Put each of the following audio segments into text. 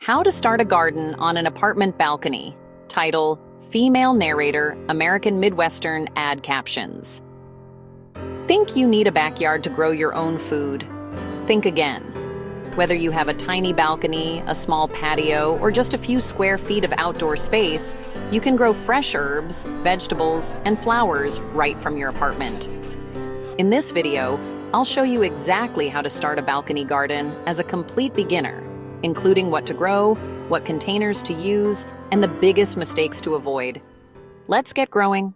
How to Start a Garden on an Apartment Balcony. Title, Female Narrator, American Midwestern Ad Captions. Think you need a backyard to grow your own food? Think again. Whether you have a tiny balcony, a small patio, or just a few square feet of outdoor space, you can grow fresh herbs, vegetables, and flowers right from your apartment. In this video, I'll show you exactly how to start a balcony garden as a complete beginner, including what to grow, what containers to use, and the biggest mistakes to avoid. Let's get growing.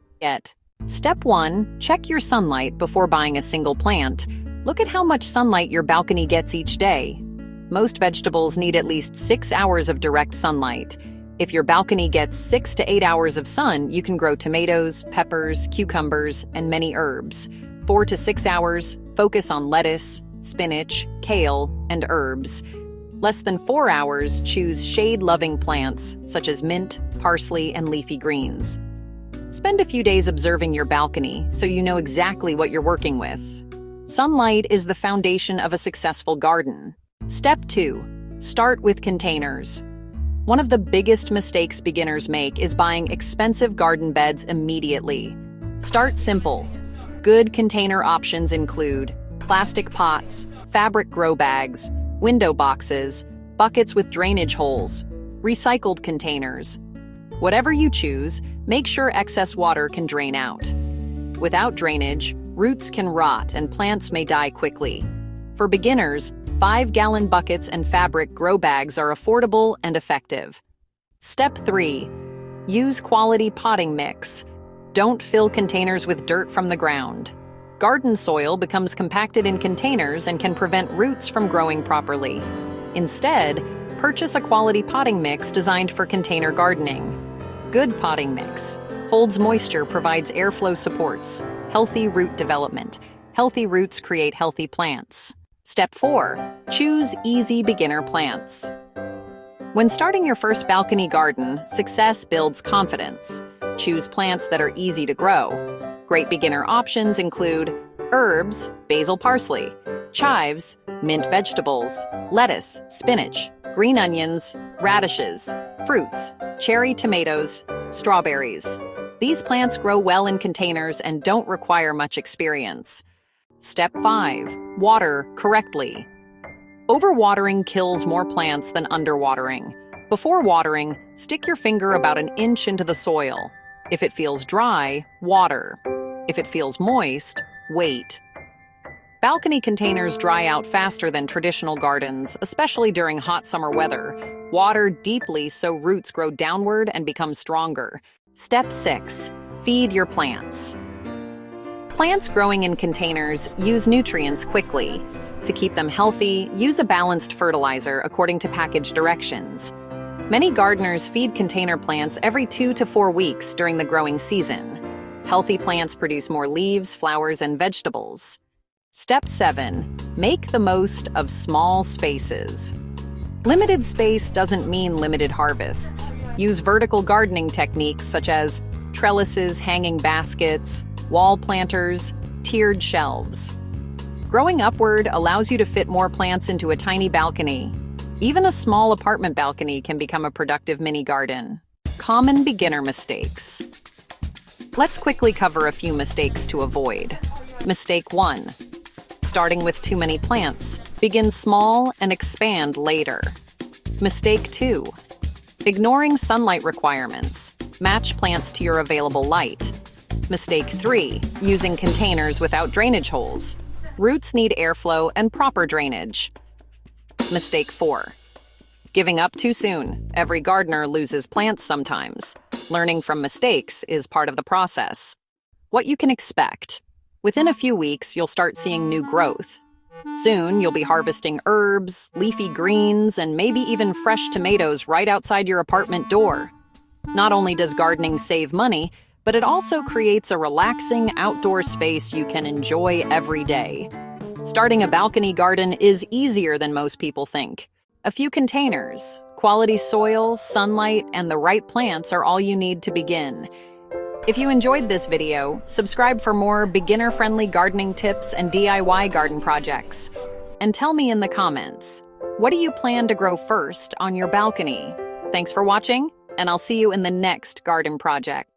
Step 1, check your sunlight before buying a single plant. Look at how much sunlight your balcony gets each day. Most vegetables need at least 6 hours of direct sunlight. If your balcony gets 6 to 8 hours of sun, you can grow tomatoes, peppers, cucumbers, and many herbs. 4 to 6 hours, focus on lettuce, spinach, kale, and herbs. Less than 4 hours, choose shade-loving plants such as mint, parsley, and leafy greens. Spend a few days observing your balcony so you know exactly what you're working with. Sunlight is the foundation of a successful garden. Step 2. Start with containers. One of the biggest mistakes beginners make is buying expensive garden beds immediately. Start simple. Good container options include plastic pots, fabric grow bags, window boxes, buckets with drainage holes, recycled containers. Whatever you choose, make sure excess water can drain out. Without drainage, roots can rot and plants may die quickly. For beginners, 5-gallon buckets and fabric grow bags are affordable and effective. Step 3. Use quality potting mix. Don't fill containers with dirt from the ground. Garden soil becomes compacted in containers and can prevent roots from growing properly. Instead, purchase a quality potting mix designed for container gardening. Good potting mix holds moisture, provides airflow supports, healthy root development. Healthy roots create healthy plants. Step 4. Choose easy beginner plants. When starting your first balcony garden, success builds confidence. Choose plants that are easy to grow. Great beginner options include herbs, basil, parsley, chives, mint vegetables, lettuce, spinach, green onions, radishes, fruits, cherry tomatoes, strawberries. These plants grow well in containers and don't require much experience. Step 5. Water correctly. Overwatering kills more plants than underwatering. Before watering, stick your finger about an inch into the soil. If it feels dry, water. If it feels moist, wait. Balcony containers dry out faster than traditional gardens, especially during hot summer weather. Water deeply so roots grow downward and become stronger. Step 6. Feed your plants. Plants growing in containers use nutrients quickly. To keep them healthy, use a balanced fertilizer according to package directions. Many gardeners feed container plants every 2 to 4 weeks during the growing season. Healthy plants produce more leaves, flowers, and vegetables. Step 7. Make the most of small spaces. Limited space doesn't mean limited harvests. Use vertical gardening techniques such as trellises, hanging baskets, wall planters, tiered shelves. Growing upward allows you to fit more plants into a tiny balcony. Even a small apartment balcony can become a productive mini garden. Common beginner mistakes. Let's quickly cover a few mistakes to avoid. Mistake 1. Starting with too many plants. Begin small and expand later. Mistake 2. Ignoring sunlight requirements. Match plants to your available light. Mistake 3. Using containers without drainage holes. Roots need airflow and proper drainage. Mistake 4. Giving up too soon. Every gardener loses plants sometimes. Learning from mistakes is part of the process. What you can expect. Within a few weeks, you'll start seeing new growth. Soon, you'll be harvesting herbs, leafy greens, and maybe even fresh tomatoes right outside your apartment door. Not only does gardening save money, but it also creates a relaxing outdoor space you can enjoy every day. Starting a balcony garden is easier than most people think. A few containers, quality soil, sunlight, and the right plants are all you need to begin. If you enjoyed this video, subscribe for more beginner-friendly gardening tips and DIY garden projects. And tell me in the comments, What do you plan to grow first on your balcony? Thanks for watching, and I'll see you in the next garden project.